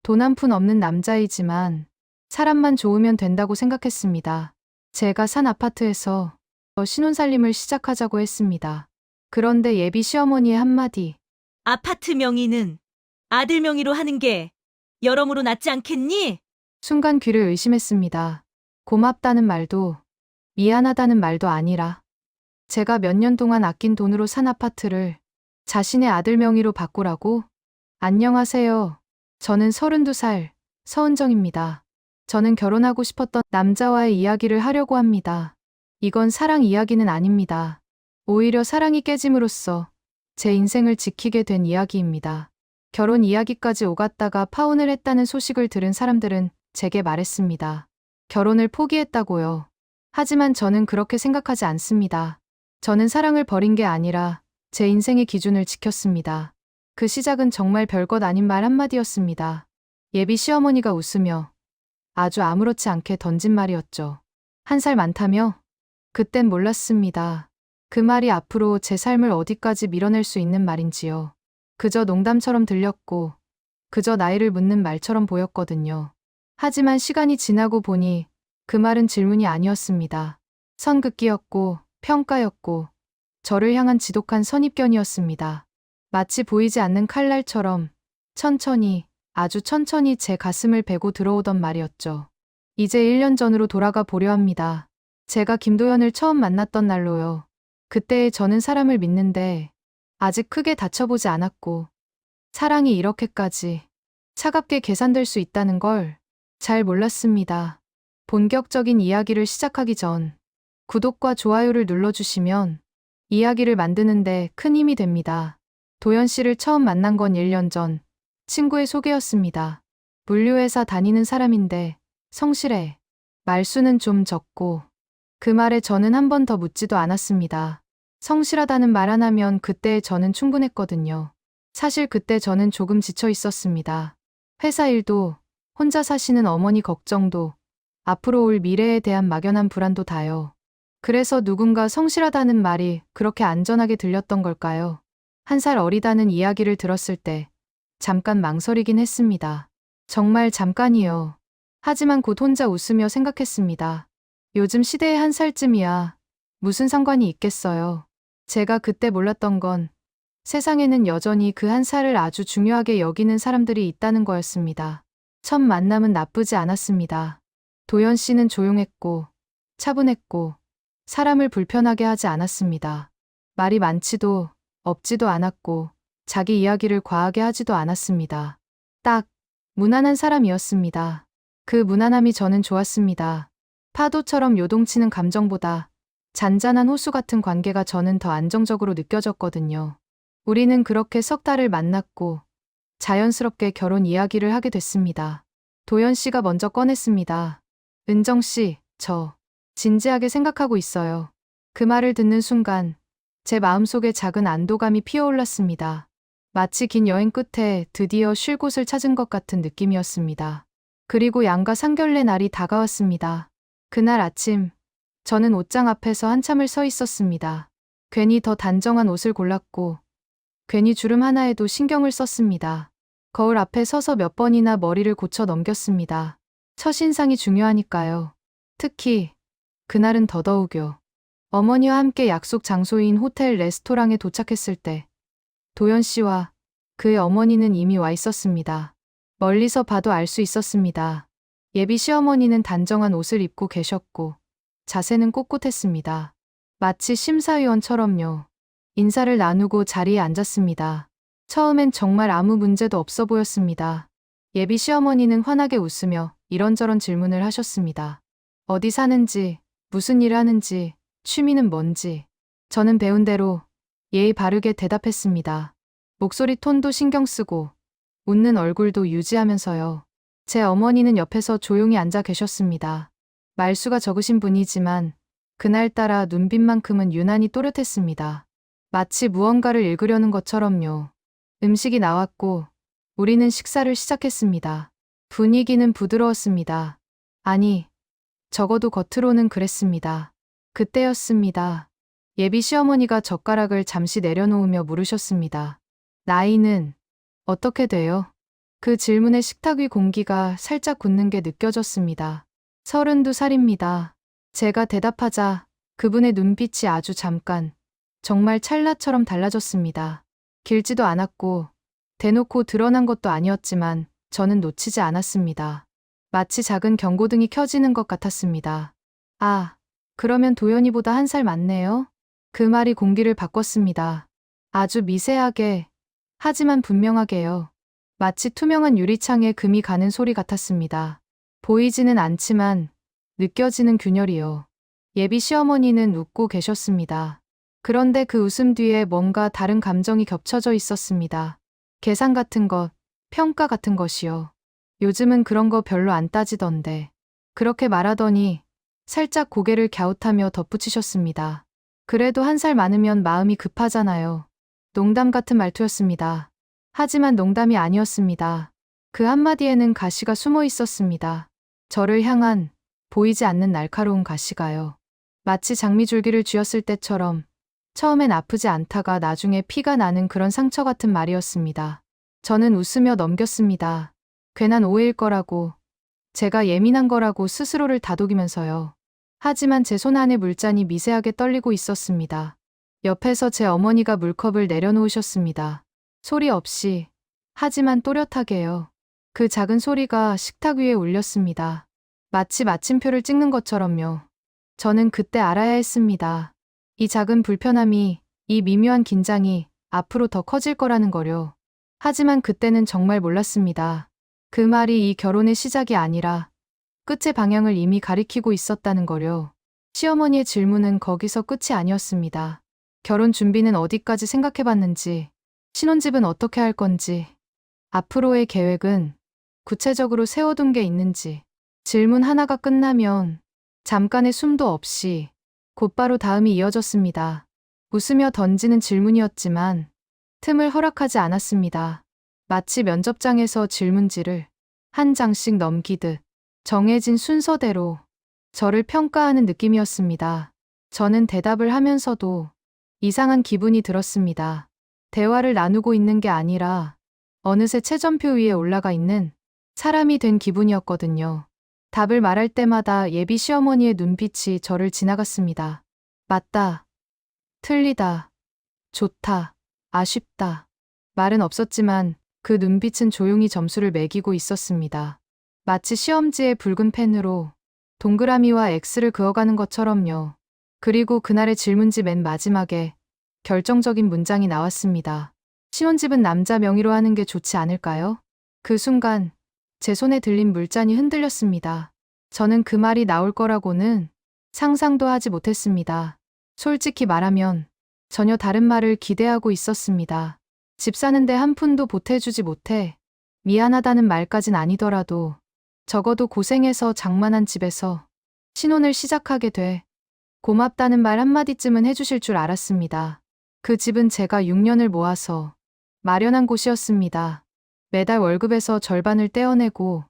돈 한 푼 없는 남자이지만 사람만 좋으면 된다고 생각했습니다. 제가 산 아파트에서 신혼살림을 시작하자고 했습니다. 그런데 예비 시어머니의 한마디. 아파트 명의는 아들 명의로 하는 게 여러모로 낫지 않겠니? 순간 귀를 의심했습니다. 고맙다는 말도 미안하다는 말도 아니라 제가 몇 년 동안 아낀 돈으로 산 아파트를 자신의 아들 명의로 바꾸라고? 안녕하세요. 저는 32살 서은정입니다. 저는 결혼하고 싶었던 남자와의 이야기를 하려고 합니다. 이건 사랑 이야기는 아닙니다. 오히려 사랑이 깨짐으로써 제 인생을 지키게 된 이야기입니다. 결혼 이야기까지 오갔다가 파혼을 했다는 소식을 들은 사람들은 제게 말했습니다. 결혼을 포기했다고요. 하지만 저는 그렇게 생각하지 않습니다. 저는 사랑을 버린 게 아니라 제 인생의 기준을 지켰습니다. 그 시작은 정말 별것 아닌 말 한마디였습니다. 예비 시어머니가 웃으며 아주 아무렇지 않게 던진 말이었죠. 1살 많다며? 그땐 몰랐습니다. 그 말이 앞으로 제 삶을 어디까지 밀어낼 수 있는 말인지요. 그저 농담처럼 들렸고 그저 나이를 묻는 말처럼 보였거든요. 하지만 시간이 지나고 보니 그 말은 질문이 아니었습니다. 선긋기였고 평가였고 저를 향한 지독한 선입견이었습니다. 마치 보이지 않는 칼날처럼 천천히, 아주 천천히 제 가슴을 베고 들어오던 말이었죠. 이제 1년 전으로 돌아가 보려 합니다. 제가 김도연을 처음 만났던 날로요. 그때의 저는 사람을 믿는데 아직 크게 다쳐보지 않았고 사랑이 이렇게까지 차갑게 계산될 수 있다는 걸 잘 몰랐습니다. 본격적인 이야기를 시작하기 전 구독과 좋아요를 눌러주시면 이야기를 만드는데 큰 힘이 됩니다. 도연 씨를 처음 만난 건 1년 전 친구의 소개였습니다. 물류회사 다니는 사람인데 성실해. 말수는 좀 적고 그 말에 저는 한 번 더 묻지도 않았습니다. 성실하다는 말 하나면 그때의 저는 충분했거든요. 사실 그때 저는 조금 지쳐 있었습니다. 회사 일도, 혼자 사시는 어머니 걱정도, 앞으로 올 미래에 대한 막연한 불안도 다요. 그래서 누군가 성실하다는 말이 그렇게 안전하게 들렸던 걸까요? 1살 어리다는 이야기를 들었을 때 잠깐 망설이긴 했습니다. 정말 잠깐이요. 하지만 곧 혼자 웃으며 생각했습니다. 요즘 시대에 1살쯤이야. 무슨 상관이 있겠어요. 제가 그때 몰랐던 건 세상에는 여전히 그 1살을 아주 중요하게 여기는 사람들이 있다는 거였습니다. 첫 만남은 나쁘지 않았습니다. 도연 씨는 조용했고 차분했고 사람을 불편하게 하지 않았습니다. 말이 많지도 없지도 않았고 자기 이야기를 과하게 하지도 않았습니다. 딱 무난한 사람이었습니다. 그 무난함이 저는 좋았습니다. 파도처럼 요동치는 감정보다 잔잔한 호수 같은 관계가 저는 더 안정적으로 느껴졌거든요. 우리는 그렇게 석 달을 만났고 자연스럽게 결혼 이야기를 하게 됐습니다. 도연 씨가 먼저 꺼냈습니다. 은정 씨, 저 진지하게 생각하고 있어요. 그 말을 듣는 순간 제 마음속에 작은 안도감이 피어올랐습니다. 마치 긴 여행 끝에 드디어 쉴 곳을 찾은 것 같은 느낌이었습니다. 그리고 양가 상견례 날이 다가왔습니다. 그날 아침, 저는 옷장 앞에서 한참을 서 있었습니다. 괜히 더 단정한 옷을 골랐고, 괜히 주름 하나에도 신경을 썼습니다. 거울 앞에 서서 몇 번이나 머리를 고쳐 넘겼습니다. 첫인상이 중요하니까요. 특히, 그날은 더더욱요. 어머니와 함께 약속 장소인 호텔 레스토랑에 도착했을 때, 도연 씨와 그의 어머니는 이미 와 있었습니다. 멀리서 봐도 알 수 있었습니다. 예비 시어머니는 단정한 옷을 입고 계셨고, 자세는 꼿꼿했습니다. 마치 심사위원처럼요. 인사를 나누고 자리에 앉았습니다. 처음엔 정말 아무 문제도 없어 보였습니다. 예비 시어머니는 환하게 웃으며 이런저런 질문을 하셨습니다. 어디 사는지, 무슨 일을 하는지, 취미는 뭔지. 저는 배운 대로 예의 바르게 대답했습니다. 목소리 톤도 신경 쓰고 웃는 얼굴도 유지하면서요. 제 어머니는 옆에서 조용히 앉아 계셨습니다. 말수가 적으신 분이지만 그날따라 눈빛만큼은 유난히 또렷했습니다. 마치 무언가를 읽으려는 것처럼요. 음식이 나왔고 우리는 식사를 시작했습니다. 분위기는 부드러웠습니다. 아니, 적어도 겉으로는 그랬습니다. 그때였습니다. 예비 시어머니가 젓가락을 잠시 내려놓으며 물으셨습니다. 나이는 어떻게 돼요? 그 질문에 식탁 위 공기가 살짝 굳는 게 느껴졌습니다. 32살입니다. 제가 대답하자 그분의 눈빛이 아주 잠깐, 정말 찰나처럼 달라졌습니다. 길지도 않았고 대놓고 드러난 것도 아니었지만 저는 놓치지 않았습니다. 마치 작은 경고등이 켜지는 것 같았습니다. 아, 그러면 도연이보다 1살 많네요? 그 말이 공기를 바꿨습니다. 아주 미세하게, 하지만 분명하게요. 마치 투명한 유리창에 금이 가는 소리 같았습니다. 보이지는 않지만 느껴지는 균열이요. 예비 시어머니는 웃고 계셨습니다. 그런데 그 웃음 뒤에 뭔가 다른 감정이 겹쳐져 있었습니다. 계산 같은 것, 평가 같은 것이요. 요즘은 그런 거 별로 안 따지던데. 그렇게 말하더니 살짝 고개를 갸웃하며 덧붙이셨습니다. 그래도 1살 많으면 마음이 급하잖아요. 농담 같은 말투였습니다. 하지만 농담이 아니었습니다. 그 한마디에는 가시가 숨어 있었습니다. 저를 향한 보이지 않는 날카로운 가시가요. 마치 장미줄기를 쥐었을 때처럼 처음엔 아프지 않다가 나중에 피가 나는 그런 상처 같은 말이었습니다. 저는 웃으며 넘겼습니다. 괜한 오해일 거라고, 제가 예민한 거라고 스스로를 다독이면서요. 하지만 제 손 안에 물잔이 미세하게 떨리고 있었습니다. 옆에서 제 어머니가 물컵을 내려놓으셨습니다. 소리 없이, 하지만 또렷하게요. 그 작은 소리가 식탁 위에 울렸습니다. 마치 마침표를 찍는 것처럼요. 저는 그때 알아야 했습니다. 이 작은 불편함이, 이 미묘한 긴장이 앞으로 더 커질 거라는 거요. 하지만 그때는 정말 몰랐습니다. 그 말이 이 결혼의 시작이 아니라 끝의 방향을 이미 가리키고 있었다는 거요. 시어머니의 질문은 거기서 끝이 아니었습니다. 결혼 준비는 어디까지 생각해봤는지, 신혼집은 어떻게 할 건지, 앞으로의 계획은 구체적으로 세워둔 게 있는지. 질문 하나가 끝나면 잠깐의 숨도 없이 곧바로 다음이 이어졌습니다. 웃으며 던지는 질문이었지만 틈을 허락하지 않았습니다. 마치 면접장에서 질문지를 한 장씩 넘기듯 정해진 순서대로 저를 평가하는 느낌이었습니다. 저는 대답을 하면서도 이상한 기분이 들었습니다. 대화를 나누고 있는 게 아니라 어느새 채점표 위에 올라가 있는 사람이 된 기분이었거든요. 답을 말할 때마다 예비 시어머니의 눈빛이 저를 지나갔습니다. 맞다, 틀리다, 좋다, 아쉽다. 말은 없었지만 그 눈빛은 조용히 점수를 매기고 있었습니다. 마치 시험지에 붉은 펜으로 동그라미와 X를 그어가는 것처럼요. 그리고 그날의 질문지 맨 마지막에 결정적인 문장이 나왔습니다. 신혼집은 남자 명의로 하는 게 좋지 않을까요? 그 순간 제 손에 들린 물잔이 흔들렸습니다. 저는 그 말이 나올 거라고는 상상도 하지 못했습니다. 솔직히 말하면 전혀 다른 말을 기대하고 있었습니다. 집 사는데 한 푼도 보태주지 못해 미안하다는 말까진 아니더라도 적어도 고생해서 장만한 집에서 신혼을 시작하게 돼 고맙다는 말 한마디쯤은 해주실 줄 알았습니다. 그 집은 제가 6년을 모아서 마련한 곳이었습니다. 매달 월급에서 절반을 떼어내고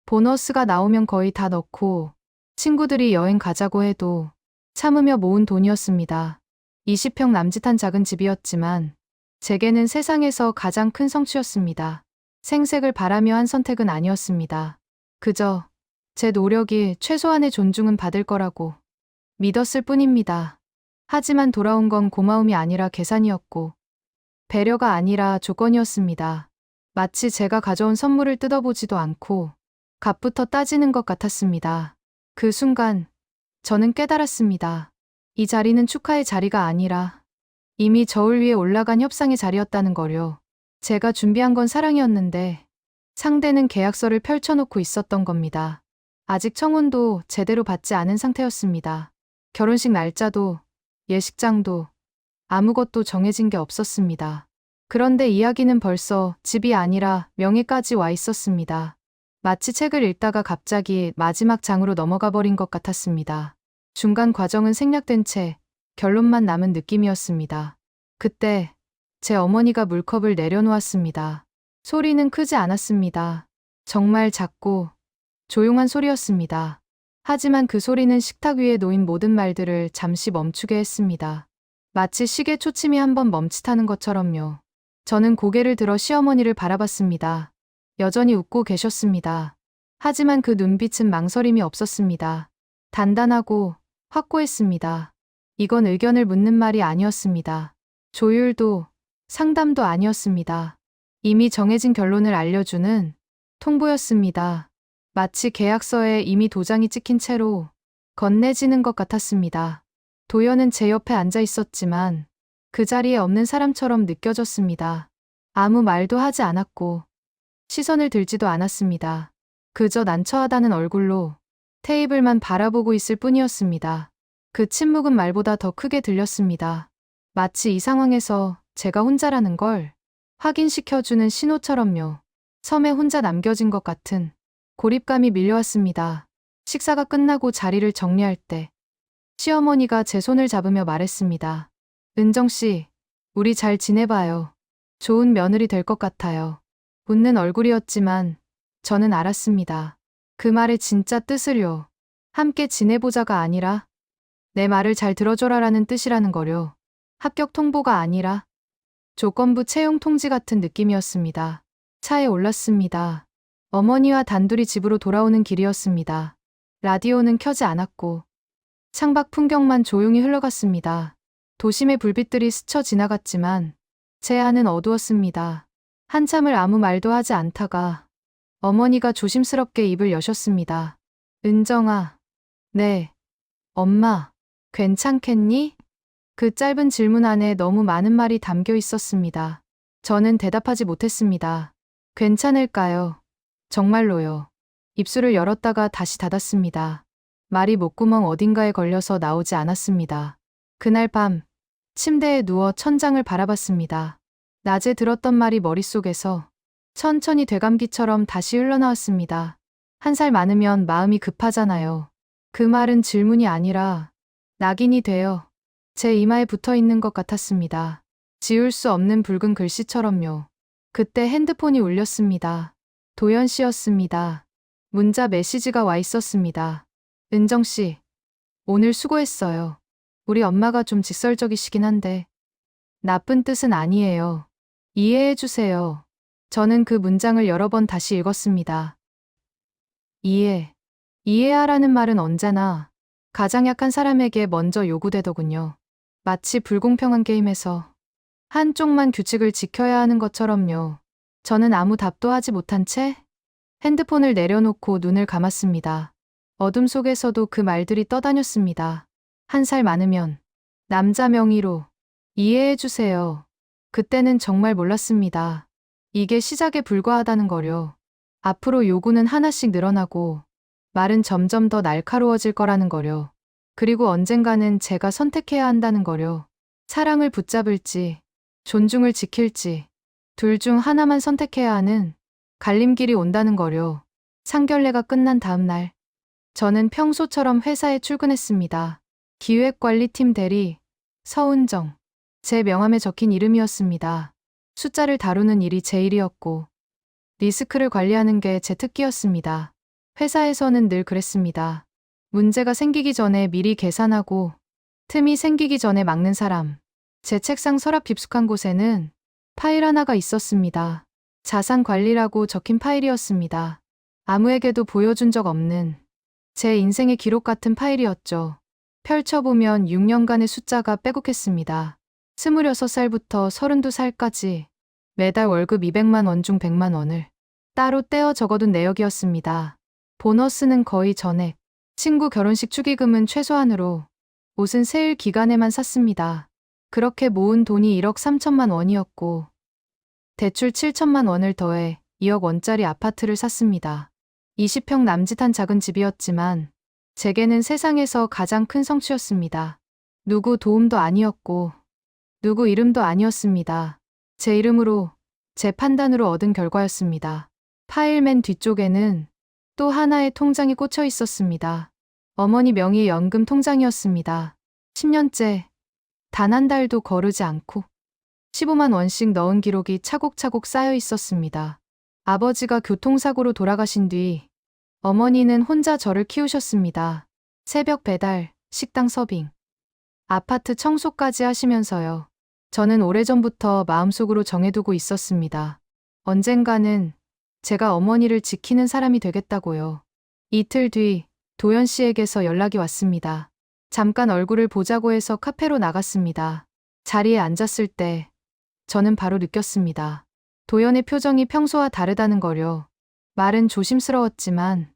보너스가 나오면 거의 다 넣고 친구들이 여행 가자고 해도 참으며 모은 돈이었습니다. 20평 남짓한 작은 집이었지만 제게는 세상에서 가장 큰 성취였습니다. 생색을 바라며 한 선택은 아니었습니다. 그저 제 노력이 최소한의 존중은 받을 거라고 믿었을 뿐입니다. 하지만 돌아온 건 고마움이 아니라 계산이었고 배려가 아니라 조건이었습니다. 마치 제가 가져온 선물을 뜯어보지도 않고 값부터 따지는 것 같았습니다. 그 순간 저는 깨달았습니다. 이 자리는 축하의 자리가 아니라 이미 저울 위에 올라간 협상의 자리였다는 거요. 제가 준비한 건 사랑이었는데 상대는 계약서를 펼쳐놓고 있었던 겁니다. 아직 청혼도 제대로 받지 않은 상태였습니다. 결혼식 날짜도 예식장도 아무것도 정해진 게 없었습니다. 그런데 이야기는 벌써 집이 아니라 명예까지 와 있었습니다. 마치 책을 읽다가 갑자기 마지막 장으로 넘어가 버린 것 같았습니다. 중간 과정은 생략된 채 결론만 남은 느낌이었습니다. 그때 제 어머니가 물컵을 내려놓았습니다. 소리는 크지 않았습니다. 정말 작고 조용한 소리였습니다. 하지만 그 소리는 식탁 위에 놓인 모든 말들을 잠시 멈추게 했습니다. 마치 시계 초침이 한번 멈칫하는 것처럼요. 저는 고개를 들어 시어머니를 바라봤습니다. 여전히 웃고 계셨습니다. 하지만 그 눈빛은 망설임이 없었습니다. 단단하고 확고했습니다. 이건 의견을 묻는 말이 아니었습니다. 조율도 상담도 아니었습니다. 이미 정해진 결론을 알려주는 통보였습니다. 마치 계약서에 이미 도장이 찍힌 채로 건네지는 것 같았습니다. 도연은 제 옆에 앉아 있었지만 그 자리에 없는 사람처럼 느껴졌습니다. 아무 말도 하지 않았고 시선을 들지도 않았습니다. 그저 난처하다는 얼굴로 테이블만 바라보고 있을 뿐이었습니다. 그 침묵은 말보다 더 크게 들렸습니다. 마치 이 상황에서 제가 혼자라는 걸 확인시켜주는 신호처럼요. 섬에 혼자 남겨진 것 같은 고립감이 밀려왔습니다. 식사가 끝나고 자리를 정리할 때 시어머니가 제 손을 잡으며 말했습니다. 은정 씨, 우리 잘 지내봐요. 좋은 며느리 될 것 같아요. 웃는 얼굴이었지만 저는 알았습니다. 그 말의 진짜 뜻을요. 함께 지내보자가 아니라 내 말을 잘 들어줘라라는 뜻이라는 거요. 합격 통보가 아니라 조건부 채용 통지 같은 느낌이었습니다. 차에 올랐습니다. 어머니와 단둘이 집으로 돌아오는 길이었습니다. 라디오는 켜지 않았고 창밖 풍경만 조용히 흘러갔습니다. 도심의 불빛들이 스쳐 지나갔지만 제 안은 어두웠습니다. 한참을 아무 말도 하지 않다가 어머니가 조심스럽게 입을 여셨습니다. 은정아, 네, 엄마, 괜찮겠니? 그 짧은 질문 안에 너무 많은 말이 담겨 있었습니다. 저는 대답하지 못했습니다. 괜찮을까요? 정말로요. 입술을 열었다가 다시 닫았습니다. 말이 목구멍 어딘가에 걸려서 나오지 않았습니다. 그날 밤 침대에 누워 천장을 바라봤습니다. 낮에 들었던 말이 머릿속에서 천천히 되감기처럼 다시 흘러나왔습니다. 1살 많으면 마음이 급하잖아요. 그 말은 질문이 아니라 낙인이 되어 제 이마에 붙어 있는 것 같았습니다. 지울 수 없는 붉은 글씨처럼요. 그때 핸드폰이 울렸습니다. 도연 씨였습니다. 문자 메시지가 와 있었습니다. 은정 씨, 오늘 수고했어요. 우리 엄마가 좀 직설적이시긴 한데 나쁜 뜻은 아니에요. 이해해 주세요. 저는 그 문장을 여러 번 다시 읽었습니다. 이해하라는 말은 언제나 가장 약한 사람에게 먼저 요구되더군요. 마치 불공평한 게임에서 한쪽만 규칙을 지켜야 하는 것처럼요. 저는 아무 답도 하지 못한 채 핸드폰을 내려놓고 눈을 감았습니다. 어둠 속에서도 그 말들이 떠다녔습니다. 1살 많으면 남자 명의로 이해해 주세요. 그때는 정말 몰랐습니다. 이게 시작에 불과하다는 거요. 앞으로 요구는 하나씩 늘어나고 말은 점점 더 날카로워질 거라는 거요. 그리고 언젠가는 제가 선택해야 한다는 거요. 사랑을 붙잡을지, 존중을 지킬지, 둘 중 하나만 선택해야 하는 갈림길이 온다는 거요. 상견례가 끝난 다음 날, 저는 평소처럼 회사에 출근했습니다. 기획관리팀 대리, 서은정. 제 명함에 적힌 이름이었습니다. 숫자를 다루는 일이 제 일이었고, 리스크를 관리하는 게 제 특기였습니다. 회사에서는 늘 그랬습니다. 문제가 생기기 전에 미리 계산하고, 틈이 생기기 전에 막는 사람. 제 책상 서랍 깊숙한 곳에는 파일 하나가 있었습니다. 자산 관리라고 적힌 파일이었습니다. 아무에게도 보여준 적 없는 제 인생의 기록 같은 파일이었죠. 펼쳐보면 6년간의 숫자가 빼곡했습니다. 26살부터 32살까지 매달 월급 200만 원 중 100만 원을 따로 떼어 적어둔 내역이었습니다. 보너스는 거의 전액, 친구 결혼식 축의금은 최소한으로, 옷은 세일 기간에만 샀습니다. 그렇게 모은 돈이 1억 3천만 원이었고 대출 7천만 원을 더해 2억 원짜리 아파트를 샀습니다. 20평 남짓한 작은 집이었지만 제게는 세상에서 가장 큰 성취였습니다. 누구 도움도 아니었고 누구 이름도 아니었습니다. 제 이름으로, 제 판단으로 얻은 결과였습니다. 파일 맨 뒤쪽에는 또 하나의 통장이 꽂혀 있었습니다. 어머니 명의의 연금 통장이었습니다. 10년째 단 한 달도 거르지 않고 15만 원씩 넣은 기록이 차곡차곡 쌓여 있었습니다. 아버지가 교통사고로 돌아가신 뒤 어머니는 혼자 저를 키우셨습니다. 새벽 배달, 식당 서빙, 아파트 청소까지 하시면서요. 저는 오래전부터 마음속으로 정해두고 있었습니다. 언젠가는 제가 어머니를 지키는 사람이 되겠다고요. 이틀 뒤 도연 씨에게서 연락이 왔습니다. 잠깐 얼굴을 보자고 해서 카페로 나갔습니다. 자리에 앉았을 때 저는 바로 느꼈습니다. 도연의 표정이 평소와 다르다는 거요. 말은 조심스러웠지만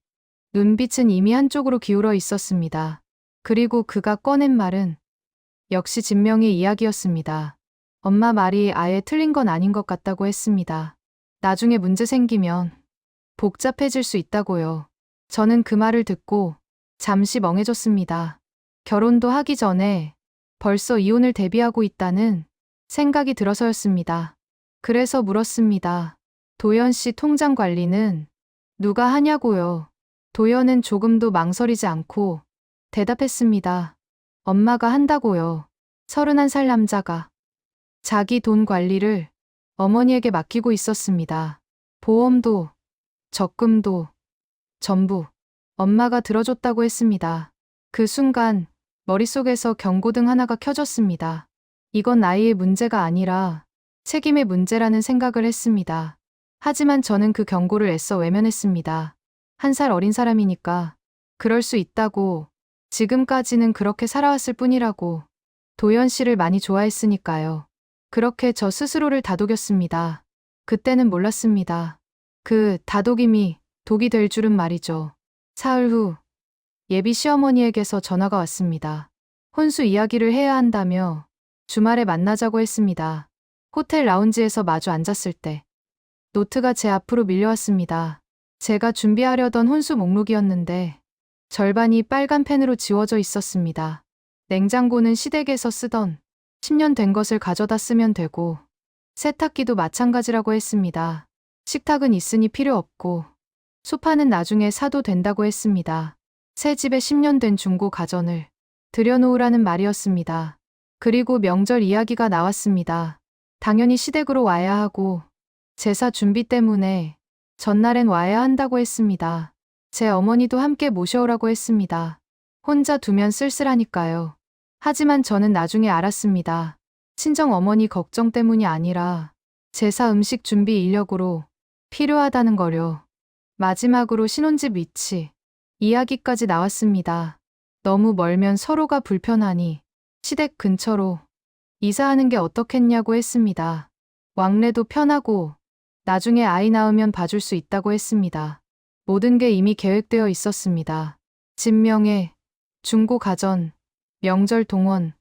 눈빛은 이미 한쪽으로 기울어 있었습니다. 그리고 그가 꺼낸 말은 역시 진명의 이야기였습니다. 엄마 말이 아예 틀린 건 아닌 것 같다고 했습니다. 나중에 문제 생기면 복잡해질 수 있다고요. 저는 그 말을 듣고 잠시 멍해졌습니다. 결혼도 하기 전에 벌써 이혼을 대비하고 있다는 생각이 들어서였습니다. 그래서 물었습니다. 도연 씨 통장 관리는 누가 하냐고요. 도연은 조금도 망설이지 않고 대답했습니다. 엄마가 한다고요. 31살 남자가 자기 돈 관리를 어머니에게 맡기고 있었습니다. 보험도, 적금도, 전부 엄마가 들어줬다고 했습니다. 그 순간 머릿속에서 경고등 하나가 켜졌습니다. 이건 나이의 문제가 아니라 책임의 문제라는 생각을 했습니다. 하지만 저는 그 경고를 애써 외면했습니다. 1살 어린 사람이니까 그럴 수 있다고, 지금까지는 그렇게 살아왔을 뿐이라고, 도연 씨를 많이 좋아했으니까요. 그렇게 저 스스로를 다독였습니다. 그때는 몰랐습니다. 그 다독임이 독이 될 줄은 말이죠. 사흘 후 예비 시어머니에게서 전화가 왔습니다. 혼수 이야기를 해야 한다며 주말에 만나자고 했습니다. 호텔 라운지에서 마주 앉았을 때 노트가 제 앞으로 밀려왔습니다. 제가 준비하려던 혼수 목록이었는데 절반이 빨간 펜으로 지워져 있었습니다. 냉장고는 시댁에서 쓰던 10년 된 것을 가져다 쓰면 되고 세탁기도 마찬가지라고 했습니다. 식탁은 있으니 필요 없고 소파는 나중에 사도 된다고 했습니다. 새 집에 10년 된 중고 가전을 들여놓으라는 말이었습니다. 그리고 명절 이야기가 나왔습니다. 당연히 시댁으로 와야 하고 제사 준비 때문에 전날엔 와야 한다고 했습니다. 제 어머니도 함께 모셔오라고 했습니다. 혼자 두면 쓸쓸하니까요. 하지만 저는 나중에 알았습니다. 친정 어머니 걱정 때문이 아니라 제사 음식 준비 인력으로 필요하다는 거요. 마지막으로 신혼집 위치, 이야기까지 나왔습니다. 너무 멀면 서로가 불편하니 시댁 근처로 이사하는 게 어떻겠냐고 했습니다. 왕래도 편하고 나중에 아이 낳으면 봐줄 수 있다고 했습니다. 모든 게 이미 계획되어 있었습니다. 진명에, 중고 가전, 명절 동원,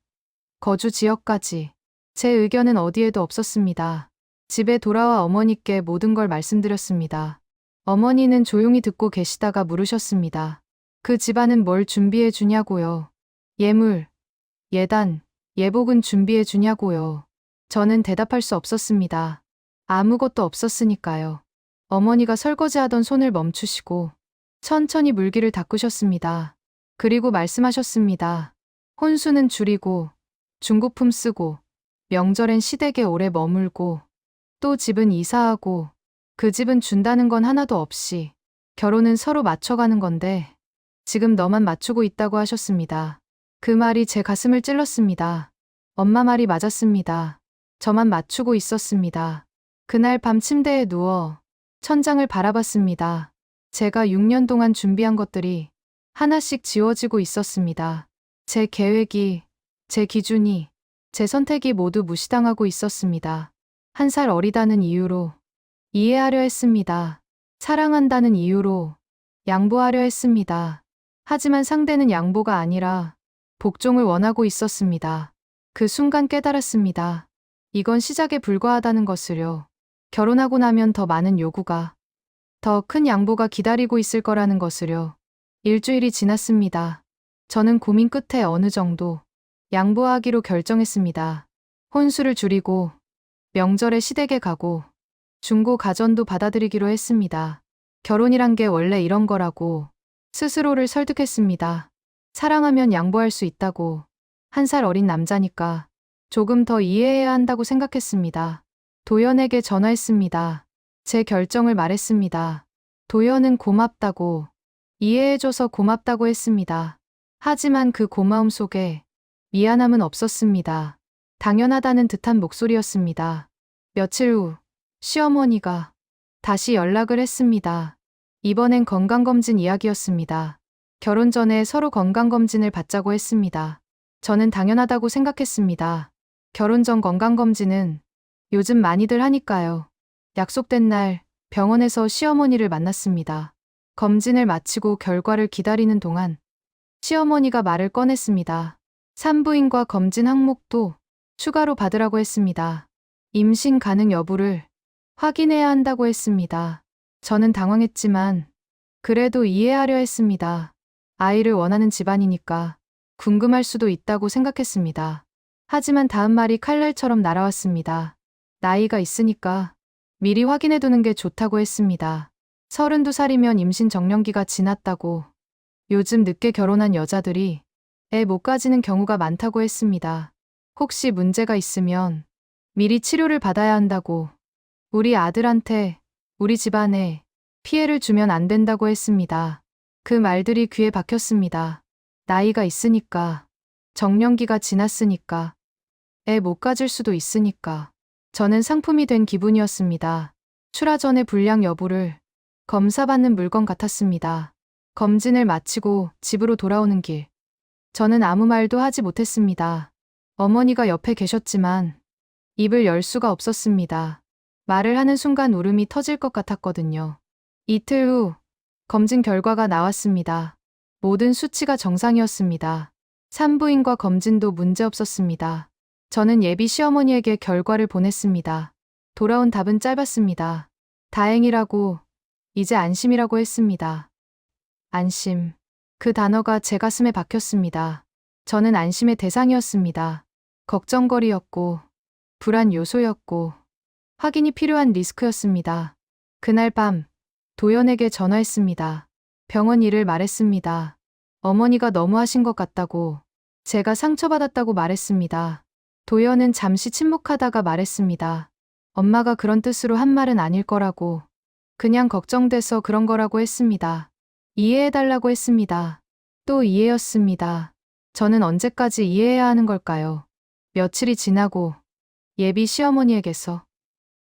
거주 지역까지. 제 의견은 어디에도 없었습니다. 집에 돌아와 어머니께 모든 걸 말씀드렸습니다. 어머니는 조용히 듣고 계시다가 물으셨습니다. 그 집안은 뭘 준비해 주냐고요. 예물, 예단, 예복은 준비해 주냐고요. 저는 대답할 수 없었습니다. 아무것도 없었으니까요. 어머니가 설거지하던 손을 멈추시고 천천히 물기를 닦으셨습니다. 그리고 말씀하셨습니다. 혼수는 줄이고 중고품 쓰고 명절엔 시댁에 오래 머물고 또 집은 이사하고 그 집은 준다는 건 하나도 없이 결혼은 서로 맞춰가는 건데 지금 너만 맞추고 있다고 하셨습니다. 그 말이 제 가슴을 찔렀습니다. 엄마 말이 맞았습니다. 저만 맞추고 있었습니다. 그날 밤 침대에 누워 천장을 바라봤습니다. 제가 6년 동안 준비한 것들이 하나씩 지워지고 있었습니다. 제 계획이, 제 기준이, 제 선택이 모두 무시당하고 있었습니다. 1살 어리다는 이유로 이해하려 했습니다. 사랑한다는 이유로 양보하려 했습니다. 하지만 상대는 양보가 아니라 복종을 원하고 있었습니다. 그 순간 깨달았습니다. 이건 시작에 불과하다는 것을요. 결혼하고 나면 더 많은 요구가, 더 큰 양보가 기다리고 있을 거라는 것을요. 일주일이 지났습니다. 저는 고민 끝에 어느 정도 양보하기로 결정했습니다. 혼수를 줄이고 명절에 시댁에 가고 중고 가전도 받아들이기로 했습니다. 결혼이란 게 원래 이런 거라고 스스로를 설득했습니다. 사랑하면 양보할 수 있다고. 1살 어린 남자니까 조금 더 이해해야 한다고 생각했습니다. 도연에게 전화했습니다. 제 결정을 말했습니다. 도연은 고맙다고, 이해해줘서 고맙다고 했습니다. 하지만 그 고마움 속에 미안함은 없었습니다. 당연하다는 듯한 목소리였습니다. 며칠 후 시어머니가 다시 연락을 했습니다. 이번엔 건강검진 이야기였습니다. 결혼 전에 서로 건강검진을 받자고 했습니다. 저는 당연하다고 생각했습니다. 결혼 전 건강검진은 요즘 많이들 하니까요. 약속된 날 병원에서 시어머니를 만났습니다. 검진을 마치고 결과를 기다리는 동안 시어머니가 말을 꺼냈습니다. 산부인과 검진 항목도 추가로 받으라고 했습니다. 임신 가능 여부를 확인해야 한다고 했습니다. 저는 당황했지만 그래도 이해하려 했습니다. 아이를 원하는 집안이니까 궁금할 수도 있다고 생각했습니다. 하지만 다음 말이 칼날처럼 날아왔습니다. 나이가 있으니까 미리 확인해두는 게 좋다고 했습니다. 32살이면 임신 정년기가 지났다고, 요즘 늦게 결혼한 여자들이 애 못 가지는 경우가 많다고 했습니다. 혹시 문제가 있으면 미리 치료를 받아야 한다고, 우리 아들한테, 우리 집안에 피해를 주면 안 된다고 했습니다. 그 말들이 귀에 박혔습니다. 나이가 있으니까, 정년기가 지났으니까, 애 못 가질 수도 있으니까. 저는 상품이 된 기분이었습니다. 출하 전의 불량 여부를 검사받는 물건 같았습니다. 검진을 마치고 집으로 돌아오는 길, 저는 아무 말도 하지 못했습니다. 어머니가 옆에 계셨지만 입을 열 수가 없었습니다. 말을 하는 순간 울음이 터질 것 같았거든요. 이틀 후 검진 결과가 나왔습니다. 모든 수치가 정상이었습니다. 산부인과 검진도 문제 없었습니다. 저는 예비 시어머니에게 결과를 보냈습니다. 돌아온 답은 짧았습니다. 다행이라고, 이제 안심이라고 했습니다. 안심. 그 단어가 제 가슴에 박혔습니다. 저는 안심의 대상이었습니다. 걱정거리였고, 불안 요소였고, 확인이 필요한 리스크였습니다. 그날 밤, 도연에게 전화했습니다. 병원 일을 말했습니다. 어머니가 너무하신 것 같다고, 제가 상처받았다고 말했습니다. 도연은 잠시 침묵하다가 말했습니다. 엄마가 그런 뜻으로 한 말은 아닐 거라고, 그냥 걱정돼서 그런 거라고 했습니다. 이해해달라고 했습니다. 또 이해였습니다. 저는 언제까지 이해해야 하는 걸까요? 며칠이 지나고 예비 시어머니에게서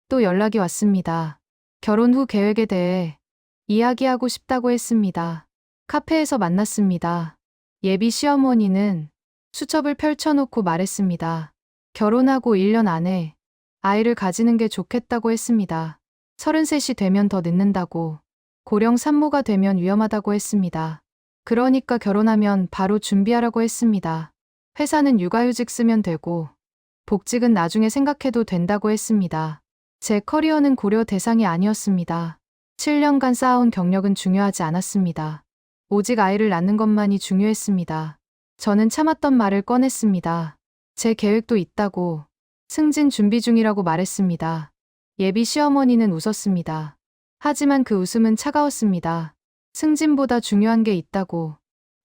또 연락이 왔습니다. 결혼 후 계획에 대해 이야기하고 싶다고 했습니다. 카페에서 만났습니다. 예비 시어머니는 수첩을 펼쳐놓고 말했습니다. 결혼하고 1년 안에 아이를 가지는 게 좋겠다고 했습니다. 33이 되면 더 늦는다고, 고령 산모가 되면 위험하다고 했습니다. 그러니까 결혼하면 바로 준비하라고 했습니다. 회사는 육아휴직 쓰면 되고, 복직은 나중에 생각해도 된다고 했습니다. 제 커리어는 고려 대상이 아니었습니다. 7년간 쌓아온 경력은 중요하지 않았습니다. 오직 아이를 낳는 것만이 중요했습니다. 저는 참았던 말을 꺼냈습니다. 제 계획도 있다고, 승진 준비 중이라고 말했습니다. 예비 시어머니는 웃었습니다. 하지만 그 웃음은 차가웠습니다. 승진보다 중요한 게 있다고,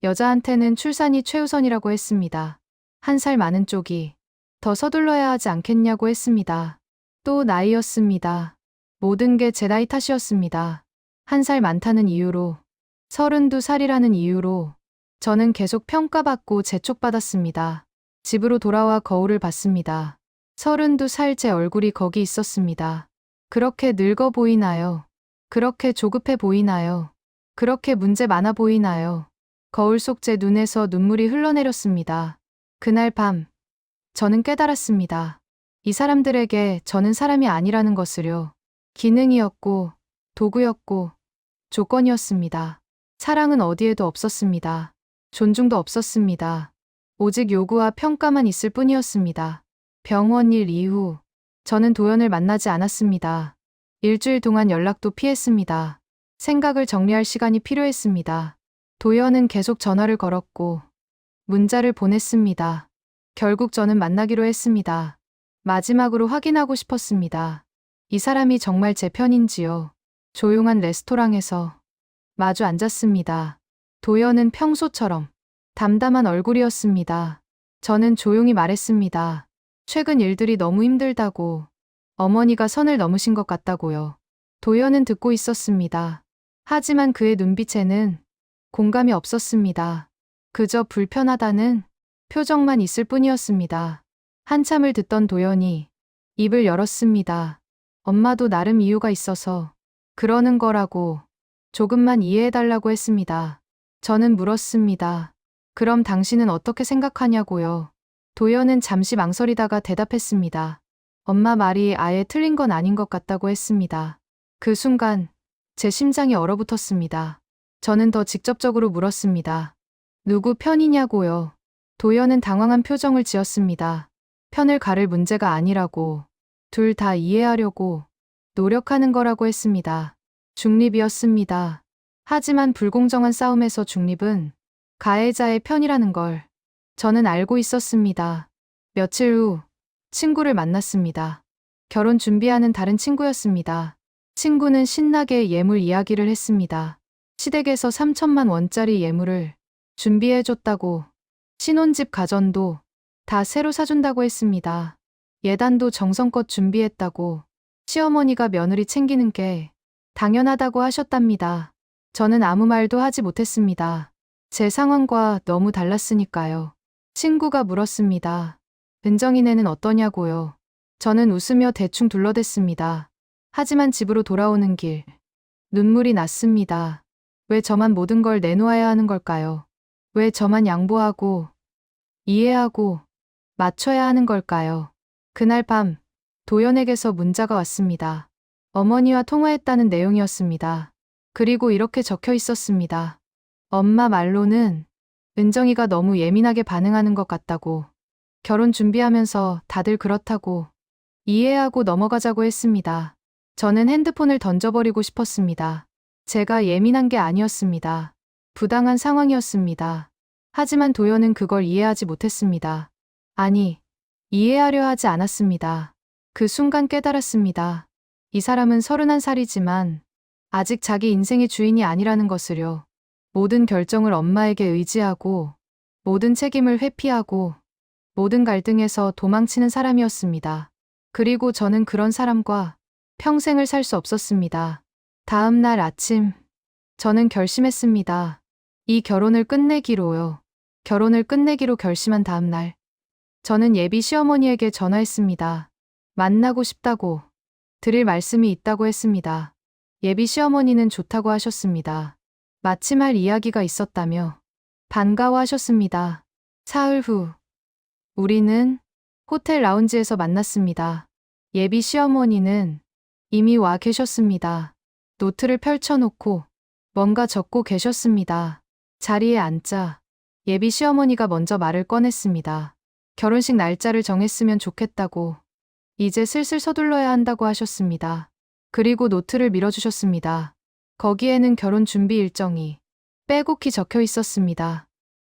여자한테는 출산이 최우선이라고 했습니다. 1살 많은 쪽이 더 서둘러야 하지 않겠냐고 했습니다. 또 나이였습니다. 모든 게 제 나이 탓이었습니다. 1살 많다는 이유로, 32살이라는 이유로 저는 계속 평가받고 재촉받았습니다. 집으로 돌아와 거울을 봤습니다. 32살 제 얼굴이 거기 있었습니다. 그렇게 늙어 보이나요? 그렇게 조급해 보이나요? 그렇게 문제 많아 보이나요? 거울 속 제 눈에서 눈물이 흘러내렸습니다. 그날 밤, 저는 깨달았습니다. 이 사람들에게 저는 사람이 아니라는 것을요. 기능이었고, 도구였고, 조건이었습니다. 사랑은 어디에도 없었습니다. 존중도 없었습니다. 오직 요구와 평가만 있을 뿐이었습니다. 병원 일 이후, 저는 도연을 만나지 않았습니다. 일주일 동안 연락도 피했습니다. 생각을 정리할 시간이 필요했습니다. 도연은 계속 전화를 걸었고, 문자를 보냈습니다. 결국 저는 만나기로 했습니다. 마지막으로 확인하고 싶었습니다. 이 사람이 정말 제 편인지요. 조용한 레스토랑에서 마주 앉았습니다. 도연은 평소처럼 담담한 얼굴이었습니다. 저는 조용히 말했습니다. 최근 일들이 너무 힘들다고, 어머니가 선을 넘으신 것 같다고요. 도연은 듣고 있었습니다. 하지만 그의 눈빛에는 공감이 없었습니다. 그저 불편하다는 표정만 있을 뿐이었습니다. 한참을 듣던 도연이 입을 열었습니다. 엄마도 나름 이유가 있어서 그러는 거라고 조금만 이해해달라고 했습니다. 저는 물었습니다. 그럼 당신은 어떻게 생각하냐고요. 도연은 잠시 망설이다가 대답했습니다. 엄마 말이 아예 틀린 건 아닌 것 같다고 했습니다. 그 순간 제 심장이 얼어붙었습니다. 저는 더 직접적으로 물었습니다. 누구 편이냐고요. 도연은 당황한 표정을 지었습니다. 편을 가를 문제가 아니라고, 둘 다 이해하려고 노력하는 거라고 했습니다. 중립이었습니다. 하지만 불공정한 싸움에서 중립은 가해자의 편이라는 걸 저는 알고 있었습니다. 며칠 후 친구를 만났습니다. 결혼 준비하는 다른 친구였습니다. 친구는 신나게 예물 이야기를 했습니다. 시댁에서 3천만 원짜리 예물을 준비해줬다고, 신혼집 가전도 다 새로 사준다고 했습니다. 예단도 정성껏 준비했다고, 시어머니가 며느리 챙기는 게 당연하다고 하셨답니다. 저는 아무 말도 하지 못했습니다. 제 상황과 너무 달랐으니까요. 친구가 물었습니다. 은정이네는 어떠냐고요. 저는 웃으며 대충 둘러댔습니다. 하지만 집으로 돌아오는 길, 눈물이 났습니다. 왜 저만 모든 걸 내놓아야 하는 걸까요? 왜 저만 양보하고, 이해하고, 맞춰야 하는 걸까요? 그날 밤, 도연에게서 문자가 왔습니다. 어머니와 통화했다는 내용이었습니다. 그리고 이렇게 적혀 있었습니다. 엄마 말로는 은정이가 너무 예민하게 반응하는 것 같다고, 결혼 준비하면서 다들 그렇다고, 이해하고 넘어가자고 했습니다. 저는 핸드폰을 던져버리고 싶었습니다. 제가 예민한 게 아니었습니다. 부당한 상황이었습니다. 하지만 도연은 그걸 이해하지 못했습니다. 아니, 이해하려 하지 않았습니다. 그 순간 깨달았습니다. 이 사람은 31살이지만 아직 자기 인생의 주인이 아니라는 것을요. 모든 결정을 엄마에게 의지하고, 모든 책임을 회피하고, 모든 갈등에서 도망치는 사람이었습니다. 그리고 저는 그런 사람과 평생을 살 수 없었습니다. 다음 날 아침, 저는 결심했습니다. 이 결혼을 끝내기로요. 결혼을 끝내기로 결심한 다음 날, 저는 예비 시어머니에게 전화했습니다. 만나고 싶다고, 드릴 말씀이 있다고 했습니다. 예비 시어머니는 좋다고 하셨습니다. 마침 할 이야기가 있었다며 반가워하셨습니다. 사흘 후, 우리는 호텔 라운지에서 만났습니다. 예비 시어머니는 이미 와 계셨습니다. 노트를 펼쳐놓고 뭔가 적고 계셨습니다. 자리에 앉자 예비 시어머니가 먼저 말을 꺼냈습니다. 결혼식 날짜를 정했으면 좋겠다고, 이제 슬슬 서둘러야 한다고 하셨습니다. 그리고 노트를 밀어주셨습니다. 거기에는 결혼 준비 일정이 빼곡히 적혀 있었습니다.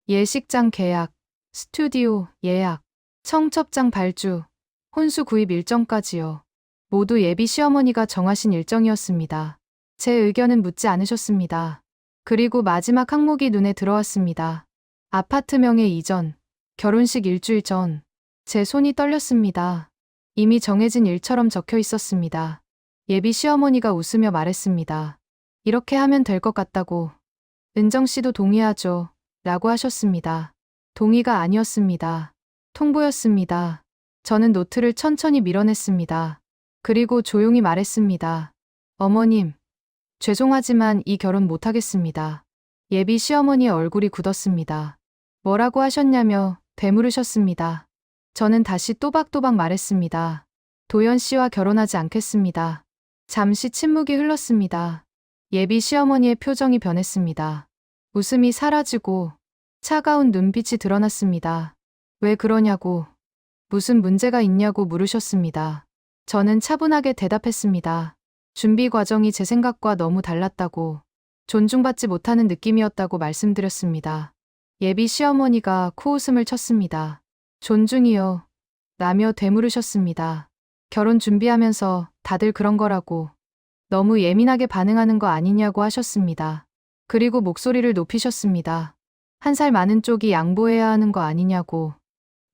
예식장 계약, 스튜디오 예약, 청첩장 발주, 혼수 구입 일정까지요. 모두 예비 시어머니가 정하신 일정이었습니다. 제 의견은 묻지 않으셨습니다. 그리고 마지막 항목이 눈에 들어왔습니다. 아파트 명의 이전, 결혼식 일주일 전, 제 손이 떨렸습니다. 이미 정해진 일처럼 적혀 있었습니다. 예비 시어머니가 웃으며 말했습니다. 이렇게 하면 될 것 같다고. 은정 씨도 동의하죠. 라고 하셨습니다. 동의가 아니었습니다. 통보였습니다. 저는 노트를 천천히 밀어냈습니다. 그리고 조용히 말했습니다. 어머님, 죄송하지만 이 결혼 못하겠습니다. 예비 시어머니의 얼굴이 굳었습니다. 뭐라고 하셨냐며 되물으셨습니다. 저는 다시 또박또박 말했습니다. 도연 씨와 결혼하지 않겠습니다. 잠시 침묵이 흘렀습니다. 예비 시어머니의 표정이 변했습니다. 웃음이 사라지고 차가운 눈빛이 드러났습니다. 왜 그러냐고, 무슨 문제가 있냐고 물으셨습니다. 저는 차분하게 대답했습니다. 준비 과정이 제 생각과 너무 달랐다고, 존중받지 못하는 느낌이었다고 말씀드렸습니다. 예비 시어머니가 코웃음을 쳤습니다. 존중이요. 라며 되물으셨습니다. 결혼 준비하면서 다들 그런 거라고, 너무 예민하게 반응하는 거 아니냐고 하셨습니다. 그리고 목소리를 높이셨습니다. 1살 많은 쪽이 양보해야 하는 거 아니냐고,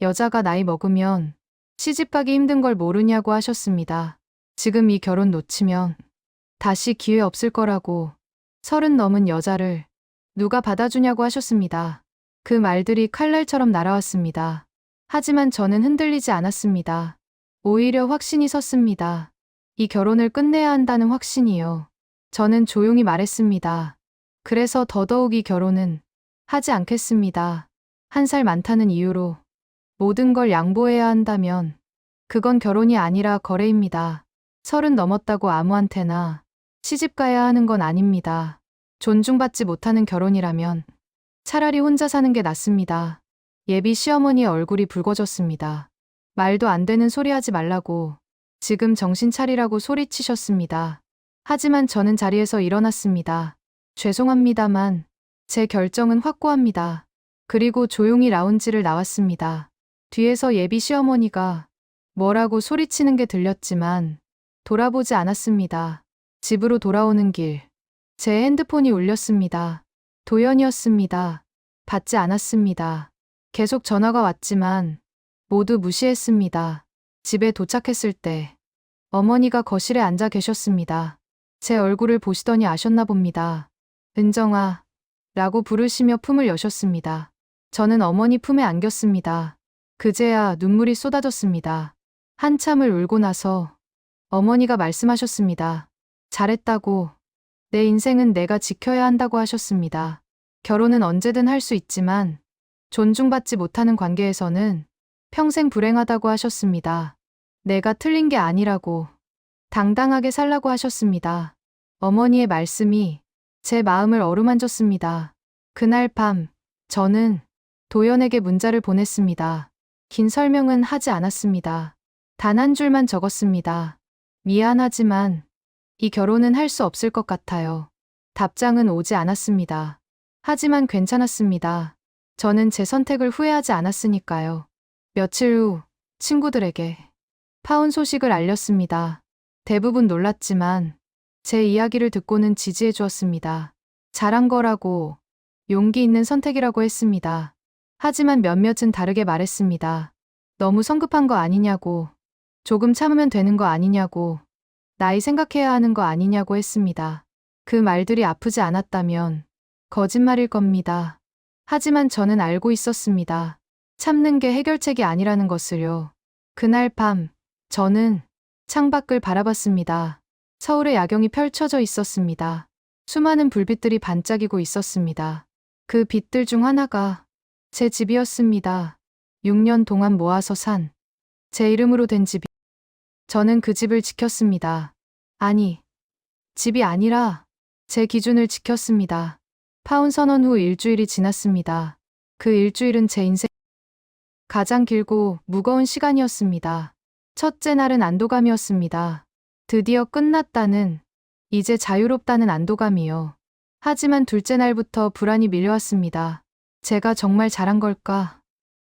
여자가 나이 먹으면 시집가기 힘든 걸 모르냐고 하셨습니다. 지금 이 결혼 놓치면 다시 기회 없을 거라고, 30 넘은 여자를 누가 받아주냐고 하셨습니다. 그 말들이 칼날처럼 날아왔습니다. 하지만 저는 흔들리지 않았습니다. 오히려 확신이 섰습니다. 이 결혼을 끝내야 한다는 확신이요. 저는 조용히 말했습니다. 그래서 더더욱 이 결혼은 하지 않겠습니다. 1살 많다는 이유로 모든 걸 양보해야 한다면 그건 결혼이 아니라 거래입니다. 30 넘었다고 아무한테나 시집 가야 하는 건 아닙니다. 존중받지 못하는 결혼이라면 차라리 혼자 사는 게 낫습니다. 예비 시어머니의 얼굴이 붉어졌습니다. 말도 안 되는 소리 하지 말라고, 지금 정신 차리라고 소리치셨습니다. 하지만 저는 자리에서 일어났습니다. 죄송합니다만 제 결정은 확고합니다. 그리고 조용히 라운지를 나왔습니다. 뒤에서 예비 시어머니가 뭐라고 소리치는 게 들렸지만 돌아보지 않았습니다. 집으로 돌아오는 길, 제 핸드폰이 울렸습니다. 도연이었습니다. 받지 않았습니다. 계속 전화가 왔지만 모두 무시했습니다. 집에 도착했을 때 어머니가 거실에 앉아 계셨습니다. 제 얼굴을 보시더니 아셨나 봅니다. 은정아 라고 부르시며 품을 여셨습니다. 저는 어머니 품에 안겼습니다. 그제야 눈물이 쏟아졌습니다. 한참을 울고 나서 어머니가 말씀하셨습니다. 잘했다고. 내 인생은 내가 지켜야 한다고 하셨습니다. 결혼은 언제든 할 수 있지만 존중받지 못하는 관계에서는 평생 불행하다고 하셨습니다. 내가 틀린 게 아니라고, 당당하게 살라고 하셨습니다. 어머니의 말씀이 제 마음을 어루만졌습니다. 그날 밤 저는 도연에게 문자를 보냈습니다. 긴 설명은 하지 않았습니다. 단 한 줄만 적었습니다. 미안하지만 이 결혼은 할 수 없을 것 같아요. 답장은 오지 않았습니다. 하지만 괜찮았습니다. 저는 제 선택을 후회하지 않았으니까요. 며칠 후 친구들에게 파혼 소식을 알렸습니다. 대부분 놀랐지만 제 이야기를 듣고는 지지해 주었습니다. 잘한 거라고, 용기 있는 선택이라고 했습니다. 하지만 몇몇은 다르게 말했습니다. 너무 성급한 거 아니냐고, 조금 참으면 되는 거 아니냐고, 나이 생각해야 하는 거 아니냐고 했습니다. 그 말들이 아프지 않았다면 거짓말일 겁니다. 하지만 저는 알고 있었습니다. 참는 게 해결책이 아니라는 것을요. 그날 밤 저는 창밖을 바라봤습니다. 서울의 야경이 펼쳐져 있었습니다. 수많은 불빛들이 반짝이고 있었습니다. 그 빛들 중 하나가 제 집이었습니다. 6년 동안 모아서 산 제 이름으로 된 집이. 저는 그 집을 지켰습니다. 아니, 집이 아니라 제 기준을 지켰습니다. 파혼 선언 후 일주일이 지났습니다. 그 일주일은 제 인생 가장 길고 무거운 시간이었습니다. 첫째 날은 안도감이었습니다. 드디어 끝났다는, 이제 자유롭다는 안도감이요. 하지만 둘째 날부터 불안이 밀려왔습니다. 제가 정말 잘한 걸까?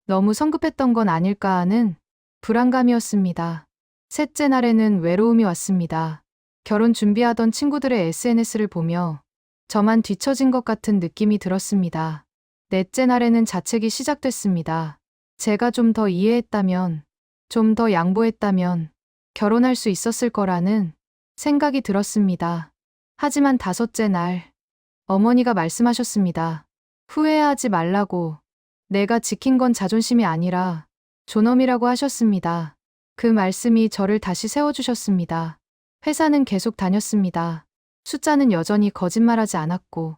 너무 성급했던 건 아닐까 하는 불안감이었습니다. 셋째 날에는 외로움이 왔습니다. 결혼 준비하던 친구들의 SNS를 보며 저만 뒤처진 것 같은 느낌이 들었습니다. 넷째 날에는 자책이 시작됐습니다. 제가 좀 더 이해했다면, 좀 더 양보했다면 결혼할 수 있었을 거라는 생각이 들었습니다. 하지만 다섯째 날, 어머니가 말씀하셨습니다. 후회하지 말라고. 내가 지킨 건 자존심이 아니라 존엄이라고 하셨습니다. 그 말씀이 저를 다시 세워주셨습니다. 회사는 계속 다녔습니다. 숫자는 여전히 거짓말하지 않았고,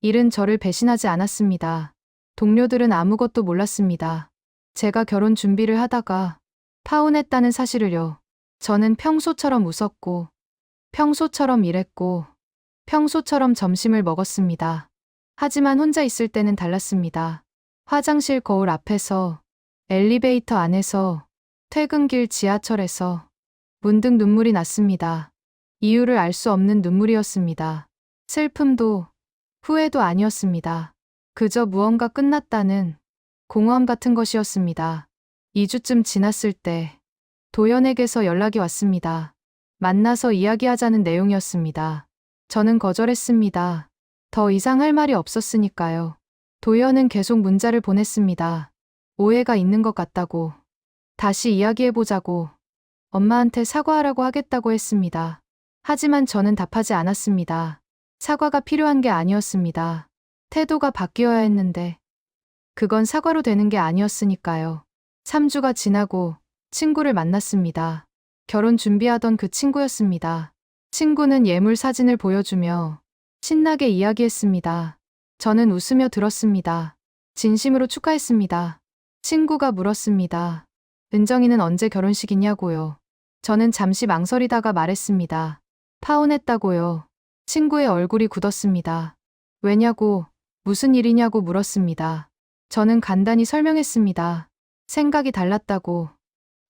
일은 저를 배신하지 않았습니다. 동료들은 아무것도 몰랐습니다. 제가 결혼 준비를 하다가 파혼했다는 사실을요. 저는 평소처럼 웃었고, 평소처럼 일했고, 평소처럼 점심을 먹었습니다. 하지만 혼자 있을 때는 달랐습니다. 화장실 거울 앞에서, 엘리베이터 안에서, 퇴근길 지하철에서 문득 눈물이 났습니다. 이유를 알 수 없는 눈물이었습니다. 슬픔도 후회도 아니었습니다. 그저 무언가 끝났다는 공허함 같은 것이었습니다. 2주쯤 지났을 때 도연에게서 연락이 왔습니다. 만나서 이야기하자는 내용이었습니다. 저는 거절했습니다. 더 이상 할 말이 없었으니까요. 도연은 계속 문자를 보냈습니다. 오해가 있는 것 같다고, 다시 이야기해보자고, 엄마한테 사과하라고 하겠다고 했습니다. 하지만 저는 답하지 않았습니다. 사과가 필요한 게 아니었습니다. 태도가 바뀌어야 했는데 그건 사과로 되는 게 아니었으니까요. 3주가 지나고 친구를 만났습니다. 결혼 준비하던 그 친구였습니다. 친구는 예물 사진을 보여주며 신나게 이야기했습니다. 저는 웃으며 들었습니다. 진심으로 축하했습니다. 친구가 물었습니다. 은정이는 언제 결혼식이냐고요. 저는 잠시 망설이다가 말했습니다. 파혼했다고요. 친구의 얼굴이 굳었습니다. 왜냐고, 무슨 일이냐고 물었습니다. 저는 간단히 설명했습니다. 생각이 달랐다고,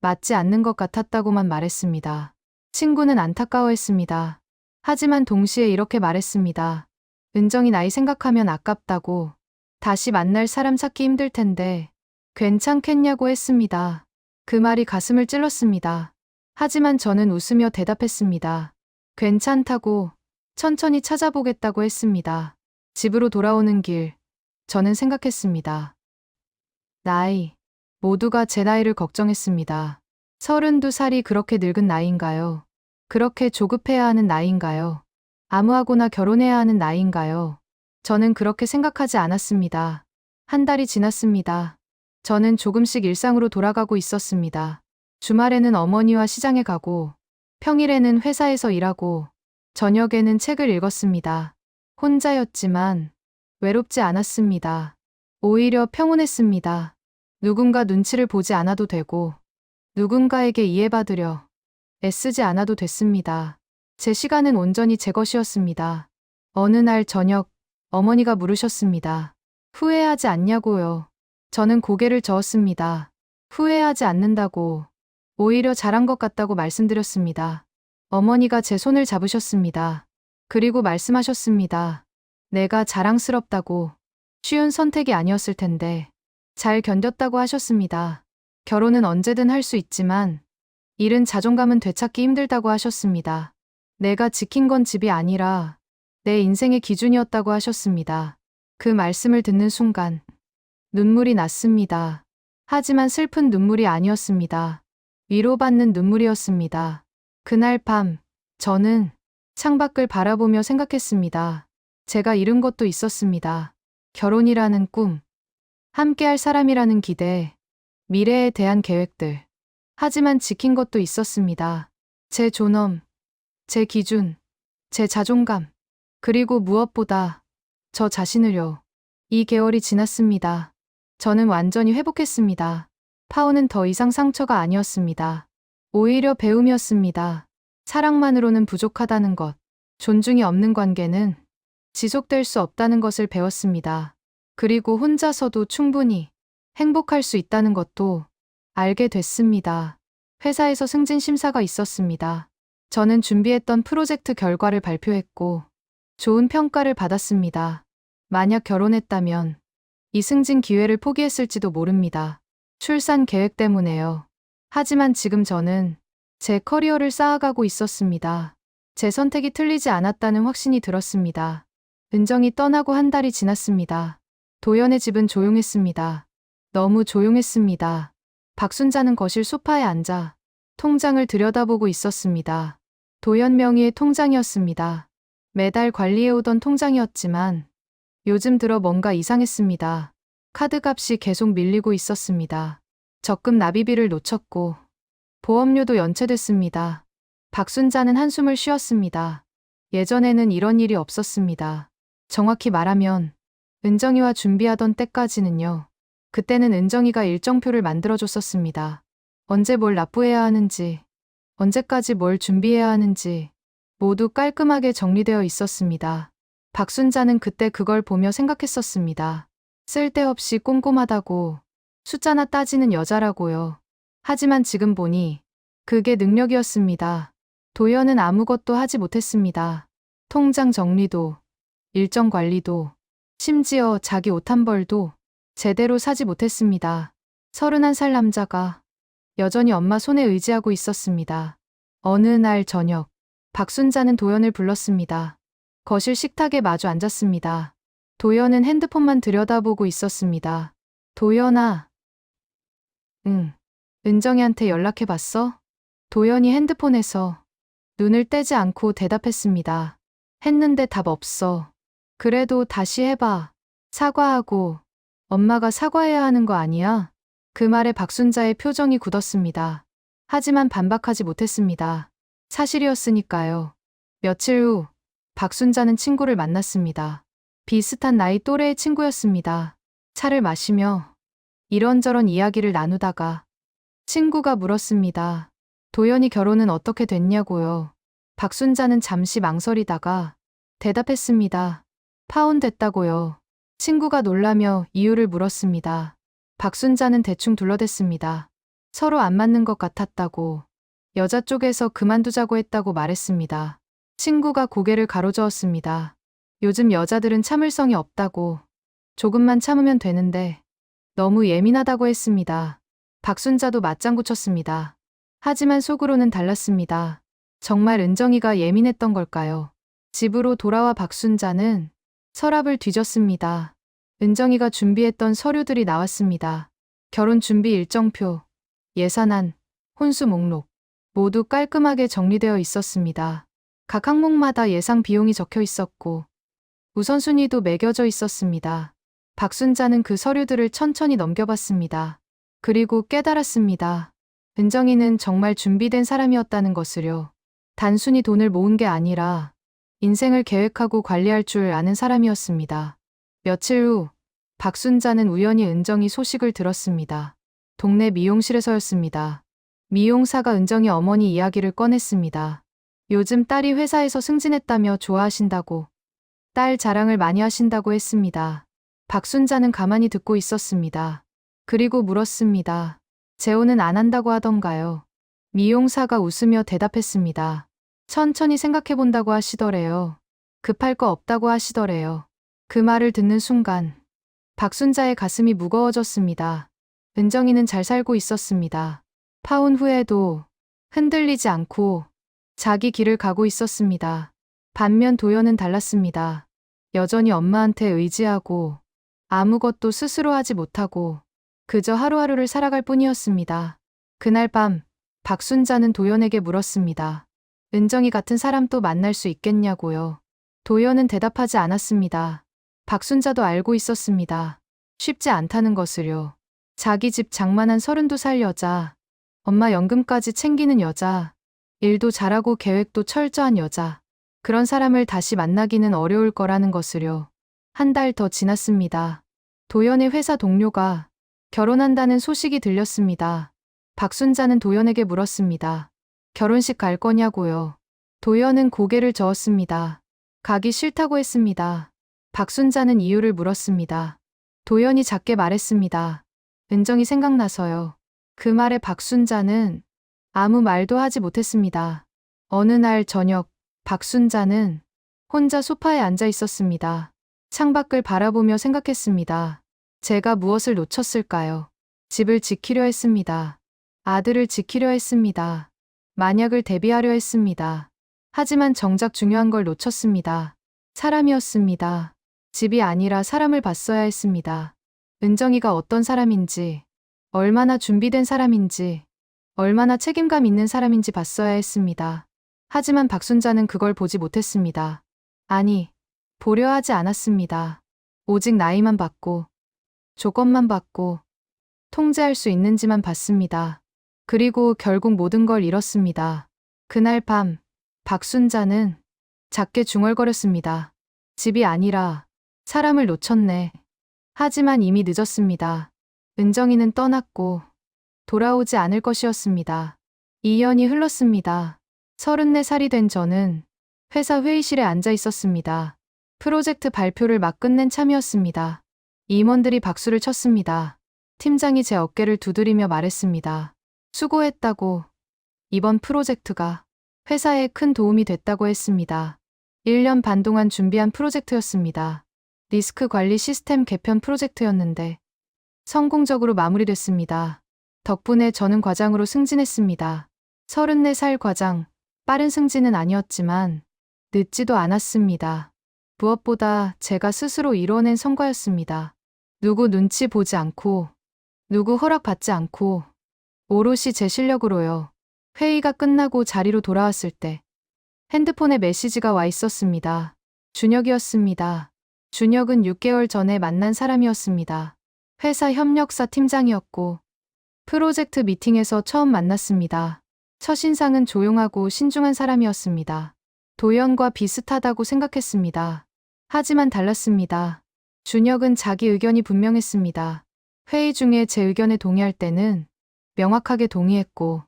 맞지 않는 것 같았다고만 말했습니다. 친구는 안타까워했습니다. 하지만 동시에 이렇게 말했습니다. 은정이 나이 생각하면 아깝다고, 다시 만날 사람 찾기 힘들 텐데, 괜찮겠냐고 했습니다. 그 말이 가슴을 찔렀습니다. 하지만 저는 웃으며 대답했습니다. 괜찮다고, 천천히 찾아보겠다고 했습니다. 집으로 돌아오는 길, 저는 생각했습니다. 나이, 모두가 제 나이를 걱정했습니다. 32살이 그렇게 늙은 나이인가요? 그렇게 조급해야 하는 나이인가요? 아무하고나 결혼해야 하는 나이인가요? 저는 그렇게 생각하지 않았습니다. 한 달이 지났습니다. 저는 조금씩 일상으로 돌아가고 있었습니다. 주말에는 어머니와 시장에 가고, 평일에는 회사에서 일하고, 저녁에는 책을 읽었습니다. 혼자였지만 외롭지 않았습니다. 오히려 평온했습니다. 누군가 눈치를 보지 않아도 되고, 누군가에게 이해받으려 애쓰지 않아도 됐습니다. 제 시간은 온전히 제 것이었습니다. 어느 날 저녁, 어머니가 물으셨습니다. 후회하지 않냐고요. 저는 고개를 저었습니다. 후회하지 않는다고, 오히려 잘한 것 같다고 말씀드렸습니다. 어머니가 제 손을 잡으셨습니다. 그리고 말씀하셨습니다. 내가 자랑스럽다고, 쉬운 선택이 아니었을 텐데, 잘 견뎠다고 하셨습니다. 결혼은 언제든 할 수 있지만, 잃은 자존감은 되찾기 힘들다고 하셨습니다. 내가 지킨 건 집이 아니라, 내 인생의 기준이었다고 하셨습니다. 그 말씀을 듣는 순간, 눈물이 났습니다. 하지만 슬픈 눈물이 아니었습니다. 위로받는 눈물이었습니다. 그날 밤, 저는 창밖을 바라보며 생각했습니다. 제가 잃은 것도 있었습니다. 결혼이라는 꿈, 함께할 사람이라는 기대, 미래에 대한 계획들. 하지만 지킨 것도 있었습니다. 제 존엄, 제 기준, 제 자존감, 그리고 무엇보다 저 자신을요. 2개월이 지났습니다. 저는 완전히 회복했습니다. 파혼은 더 이상 상처가 아니었습니다. 오히려 배움이었습니다. 사랑만으로는 부족하다는 것, 존중이 없는 관계는 지속될 수 없다는 것을 배웠습니다. 그리고 혼자서도 충분히 행복할 수 있다는 것도 알게 됐습니다. 회사에서 승진 심사가 있었습니다. 저는 준비했던 프로젝트 결과를 발표했고 좋은 평가를 받았습니다. 만약 결혼했다면 이 승진 기회를 포기했을지도 모릅니다. 출산 계획 때문에요. 하지만 지금 저는 제 커리어를 쌓아가고 있었습니다. 제 선택이 틀리지 않았다는 확신이 들었습니다. 은정이 떠나고 한 달이 지났습니다. 도연의 집은 조용했습니다. 너무 조용했습니다. 박순자는 거실 소파에 앉아 통장을 들여다보고 있었습니다. 도연 명의의 통장이었습니다. 매달 관리해오던 통장이었지만 요즘 들어 뭔가 이상했습니다. 카드값이 계속 밀리고 있었습니다. 적금 납입일을 놓쳤고 보험료도 연체됐습니다. 박순자는 한숨을 쉬었습니다. 예전에는 이런 일이 없었습니다. 정확히 말하면 은정이와 준비하던 때까지는요. 그때는 은정이가 일정표를 만들어줬었습니다. 언제 뭘 납부해야 하는지, 언제까지 뭘 준비해야 하는지 모두 깔끔하게 정리되어 있었습니다. 박순자는 그때 그걸 보며 생각했었습니다. 쓸데없이 꼼꼼하다고, 숫자나 따지는 여자라고요. 하지만 지금 보니 그게 능력이었습니다. 도연은 아무것도 하지 못했습니다. 통장 정리도, 일정 관리도, 심지어 자기 옷 한 벌도 제대로 사지 못했습니다. 31살 남자가 여전히 엄마 손에 의지하고 있었습니다. 어느 날 저녁, 박순자는 도연을 불렀습니다. 거실 식탁에 마주 앉았습니다. 도연은 핸드폰만 들여다보고 있었습니다. 도연아. 응. 은정이한테 연락해봤어? 도연이 핸드폰에서 눈을 떼지 않고 대답했습니다. 했는데 답 없어. 그래도 다시 해봐. 사과하고. 엄마가 사과해야 하는 거 아니야? 그 말에 박순자의 표정이 굳었습니다. 하지만 반박하지 못했습니다. 사실이었으니까요. 며칠 후 박순자는 친구를 만났습니다. 비슷한 나이 또래의 친구였습니다. 차를 마시며 이런저런 이야기를 나누다가 친구가 물었습니다. 도연이 결혼은 어떻게 됐냐고요. 박순자는 잠시 망설이다가 대답했습니다. 파혼됐다고요. 친구가 놀라며 이유를 물었습니다. 박순자는 대충 둘러댔습니다. 서로 안 맞는 것 같았다고, 여자 쪽에서 그만두자고 했다고 말했습니다. 친구가 고개를 가로저었습니다. 요즘 여자들은 참을성이 없다고, 조금만 참으면 되는데 너무 예민하다고 했습니다. 박순자도 맞장구 쳤습니다. 하지만 속으로는 달랐습니다. 정말 은정이가 예민했던 걸까요? 집으로 돌아와 박순자는 서랍을 뒤졌습니다. 은정이가 준비했던 서류들이 나왔습니다. 결혼 준비 일정표, 예산안, 혼수 목록, 모두 깔끔하게 정리되어 있었습니다. 각 항목마다 예상 비용이 적혀 있었고 우선순위도 매겨져 있었습니다. 박순자는 그 서류들을 천천히 넘겨봤습니다. 그리고 깨달았습니다. 은정이는 정말 준비된 사람이었다는 것을요. 단순히 돈을 모은 게 아니라 인생을 계획하고 관리할 줄 아는 사람이었습니다. 며칠 후 박순자는 우연히 은정이 소식을 들었습니다. 동네 미용실에서였습니다. 미용사가 은정이 어머니 이야기를 꺼냈습니다. 요즘 딸이 회사에서 승진했다며 좋아하신다고, 딸 자랑을 많이 하신다고 했습니다. 박순자는 가만히 듣고 있었습니다. 그리고 물었습니다. 재혼은 안 한다고 하던가요? 미용사가 웃으며 대답했습니다. 천천히 생각해본다고 하시더래요. 급할 거 없다고 하시더래요. 그 말을 듣는 순간 박순자의 가슴이 무거워졌습니다. 은정이는 잘 살고 있었습니다. 파혼 후에도 흔들리지 않고 자기 길을 가고 있었습니다. 반면 도연은 달랐습니다. 여전히 엄마한테 의지하고 아무것도 스스로 하지 못하고 그저 하루하루를 살아갈 뿐이었습니다. 그날 밤 박순자는 도연에게 물었습니다. 은정이 같은 사람 또 만날 수 있겠냐고요. 도연은 대답하지 않았습니다. 박순자도 알고 있었습니다. 쉽지 않다는 것을요. 자기 집 장만한 32살 여자, 엄마 연금까지 챙기는 여자, 일도 잘하고 계획도 철저한 여자, 그런 사람을 다시 만나기는 어려울 거라는 것을요. 한 달 더 지났습니다. 도연의 회사 동료가 결혼한다는 소식이 들렸습니다. 박순자는 도연에게 물었습니다. 결혼식 갈 거냐고요. 도연은 고개를 저었습니다. 가기 싫다고 했습니다. 박순자는 이유를 물었습니다. 도연이 작게 말했습니다. 은정이 생각나서요. 그 말에 박순자는 아무 말도 하지 못했습니다. 어느 날 저녁, 박순자는 혼자 소파에 앉아 있었습니다. 창밖을 바라보며 생각했습니다. 제가 무엇을 놓쳤을까요? 집을 지키려 했습니다. 아들을 지키려 했습니다. 만약을 대비하려 했습니다. 하지만 정작 중요한 걸 놓쳤습니다. 사람이었습니다. 집이 아니라 사람을 봤어야 했습니다. 은정이가 어떤 사람인지, 얼마나 준비된 사람인지, 얼마나 책임감 있는 사람인지 봤어야 했습니다. 하지만 박순자는 그걸 보지 못했습니다. 아니, 보려 하지 않았습니다. 오직 나이만 봤고, 조건만 봤고, 통제할 수 있는지만 봤습니다. 그리고 결국 모든 걸 잃었습니다. 그날 밤, 박순자는 작게 중얼거렸습니다. 집이 아니라 사람을 놓쳤네. 하지만 이미 늦었습니다. 은정이는 떠났고 돌아오지 않을 것이었습니다. 2년이 흘렀습니다. 34살이 된 저는 회사 회의실에 앉아 있었습니다. 프로젝트 발표를 막 끝낸 참이었습니다. 임원들이 박수를 쳤습니다. 팀장이 제 어깨를 두드리며 말했습니다. 수고했다고. 이번 프로젝트가 회사에 큰 도움이 됐다고 했습니다. 1년 반 동안 준비한 프로젝트였습니다. 리스크 관리 시스템 개편 프로젝트였는데 성공적으로 마무리됐습니다. 덕분에 저는 과장으로 승진했습니다. 34살 과장, 빠른 승진은 아니었지만 늦지도 않았습니다. 무엇보다 제가 스스로 이뤄낸 성과였습니다. 누구 눈치 보지 않고, 누구 허락받지 않고, 오롯이 제 실력으로요. 회의가 끝나고 자리로 돌아왔을 때 핸드폰에 메시지가 와 있었습니다. 준혁이었습니다. 준혁은 6개월 전에 만난 사람이었습니다. 회사 협력사 팀장이었고 프로젝트 미팅에서 처음 만났습니다. 첫인상은 조용하고 신중한 사람이었습니다. 도연과 비슷하다고 생각했습니다. 하지만 달랐습니다. 준혁은 자기 의견이 분명했습니다. 회의 중에 제 의견에 동의할 때는 명확하게 동의했고,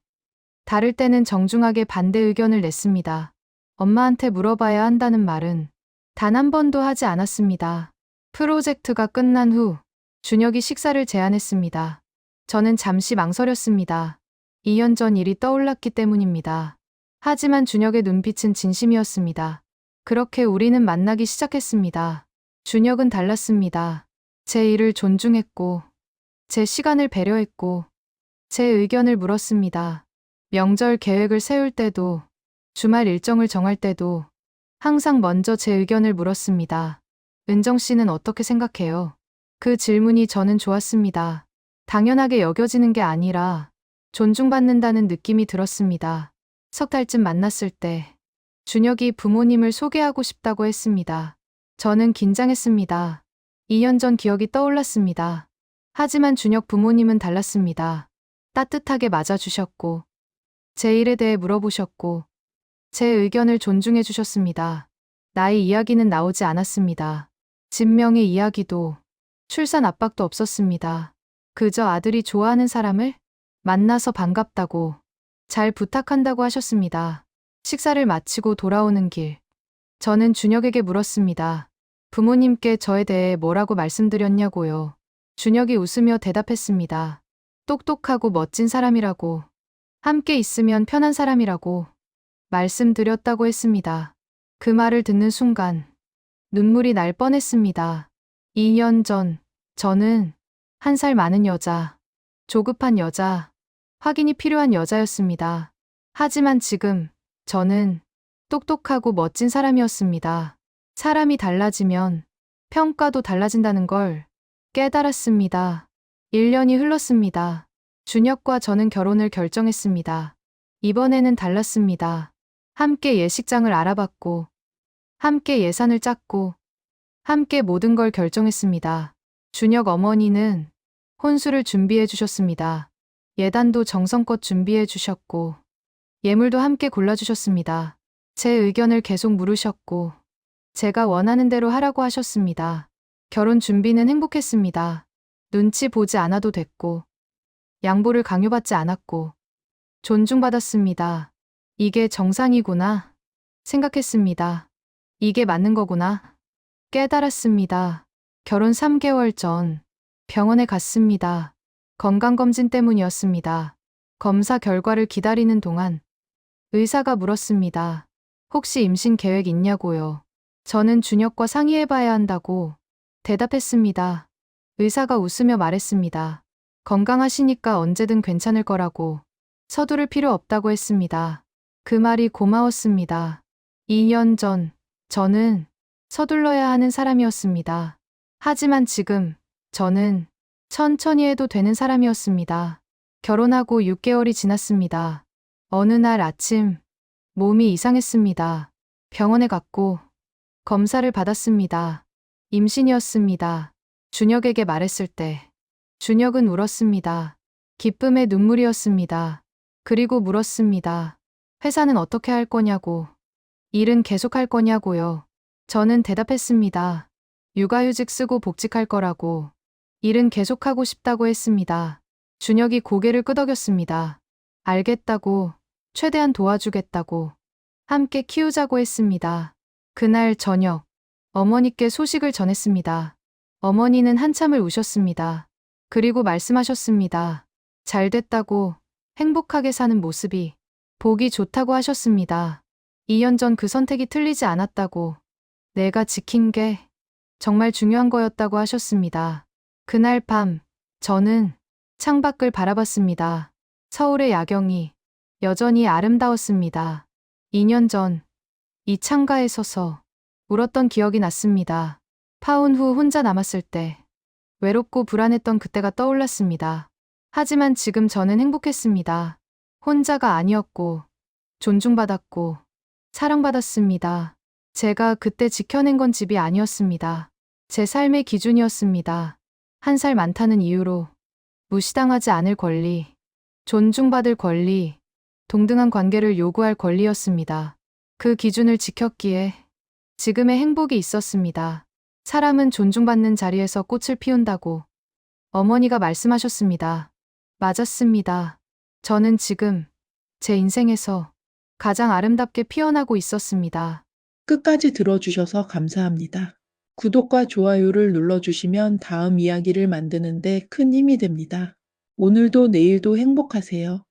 다를 때는 정중하게 반대 의견을 냈습니다. 엄마한테 물어봐야 한다는 말은 단 한 번도 하지 않았습니다. 프로젝트가 끝난 후 준혁이 식사를 제안했습니다. 저는 잠시 망설였습니다. 2년 전 일이 떠올랐기 때문입니다. 하지만 준혁의 눈빛은 진심이었습니다. 그렇게 우리는 만나기 시작했습니다. 준혁은 달랐습니다. 제 일을 존중했고, 제 시간을 배려했고, 제 의견을 물었습니다. 명절 계획을 세울 때도, 주말 일정을 정할 때도 항상 먼저 제 의견을 물었습니다. 은정 씨는 어떻게 생각해요? 그 질문이 저는 좋았습니다. 당연하게 여겨지는 게 아니라 존중받는다는 느낌이 들었습니다. 석 달쯤 만났을 때 준혁이 부모님을 소개하고 싶다고 했습니다. 저는 긴장했습니다. 2년 전 기억이 떠올랐습니다. 하지만 준혁 부모님은 달랐습니다. 따뜻하게 맞아주셨고, 제 일에 대해 물어보셨고, 제 의견을 존중해 주셨습니다. 나이 이야기는 나오지 않았습니다. 진명의 이야기도, 출산 압박도 없었습니다. 그저 아들이 좋아하는 사람을 만나서 반갑다고, 잘 부탁한다고 하셨습니다. 식사를 마치고 돌아오는 길, 저는 준혁에게 물었습니다. 부모님께 저에 대해 뭐라고 말씀드렸냐고요. 준혁이 웃으며 대답했습니다. 똑똑하고 멋진 사람이라고, 함께 있으면 편한 사람이라고 말씀드렸다고 했습니다. 그 말을 듣는 순간 눈물이 날 뻔했습니다. 2년 전 저는 1살 많은 여자, 조급한 여자, 확인이 필요한 여자였습니다. 하지만 지금 저는 똑똑하고 멋진 사람이었습니다. 사람이 달라지면 평가도 달라진다는 걸 깨달았습니다. 1년이 흘렀습니다. 준혁과 저는 결혼을 결정했습니다. 이번에는 달랐습니다. 함께 예식장을 알아봤고, 함께 예산을 짰고, 함께 모든 걸 결정했습니다. 준혁 어머니는 혼수를 준비해 주셨습니다. 예단도 정성껏 준비해 주셨고, 예물도 함께 골라주셨습니다. 제 의견을 계속 물으셨고, 제가 원하는 대로 하라고 하셨습니다. 결혼 준비는 행복했습니다. 눈치 보지 않아도 됐고, 양보를 강요받지 않았고, 존중받았습니다. 이게 정상이구나 생각했습니다. 이게 맞는 거구나 깨달았습니다. 결혼 3개월 전 병원에 갔습니다. 건강검진 때문이었습니다. 검사 결과를 기다리는 동안 의사가 물었습니다. 혹시 임신 계획 있냐고요. 저는 준혁과 상의해봐야 한다고 대답했습니다. 의사가 웃으며 말했습니다. 건강하시니까 언제든 괜찮을 거라고, 서두를 필요 없다고 했습니다. 그 말이 고마웠습니다. 2년 전 저는 서둘러야 하는 사람이었습니다. 하지만 지금 저는 천천히 해도 되는 사람이었습니다. 결혼하고 6개월이 지났습니다. 어느 날 아침 몸이 이상했습니다. 병원에 갔고 검사를 받았습니다. 임신이었습니다. 준혁에게 말했을 때 준혁은 울었습니다. 기쁨의 눈물이었습니다. 그리고 물었습니다. 회사는 어떻게 할 거냐고, 일은 계속할 거냐고요. 저는 대답했습니다. 육아휴직 쓰고 복직할 거라고, 일은 계속하고 싶다고 했습니다. 준혁이 고개를 끄덕였습니다. 알겠다고, 최대한 도와주겠다고, 함께 키우자고 했습니다. 그날 저녁, 어머니께 소식을 전했습니다. 어머니는 한참을 우셨습니다. 그리고 말씀하셨습니다. 잘 됐다고, 행복하게 사는 모습이 보기 좋다고 하셨습니다. 2년 전 그 선택이 틀리지 않았다고, 내가 지킨 게 정말 중요한 거였다고 하셨습니다. 그날 밤, 저는 창밖을 바라봤습니다. 서울의 야경이 여전히 아름다웠습니다. 2년 전, 이 창가에 서서 울었던 기억이 났습니다. 파혼 후 혼자 남았을 때, 외롭고 불안했던 그때가 떠올랐습니다. 하지만 지금 저는 행복했습니다. 혼자가 아니었고, 존중받았고, 사랑받았습니다. 제가 그때 지켜낸 건 집이 아니었습니다. 제 삶의 기준이었습니다. 1살 많다는 이유로 무시당하지 않을 권리, 존중받을 권리, 동등한 관계를 요구할 권리였습니다. 그 기준을 지켰기에 지금의 행복이 있었습니다. 사람은 존중받는 자리에서 꽃을 피운다고 어머니가 말씀하셨습니다. 맞았습니다. 저는 지금 제 인생에서 가장 아름답게 피어나고 있었습니다. 끝까지 들어주셔서 감사합니다. 구독과 좋아요를 눌러주시면 다음 이야기를 만드는데 큰 힘이 됩니다. 오늘도 내일도 행복하세요.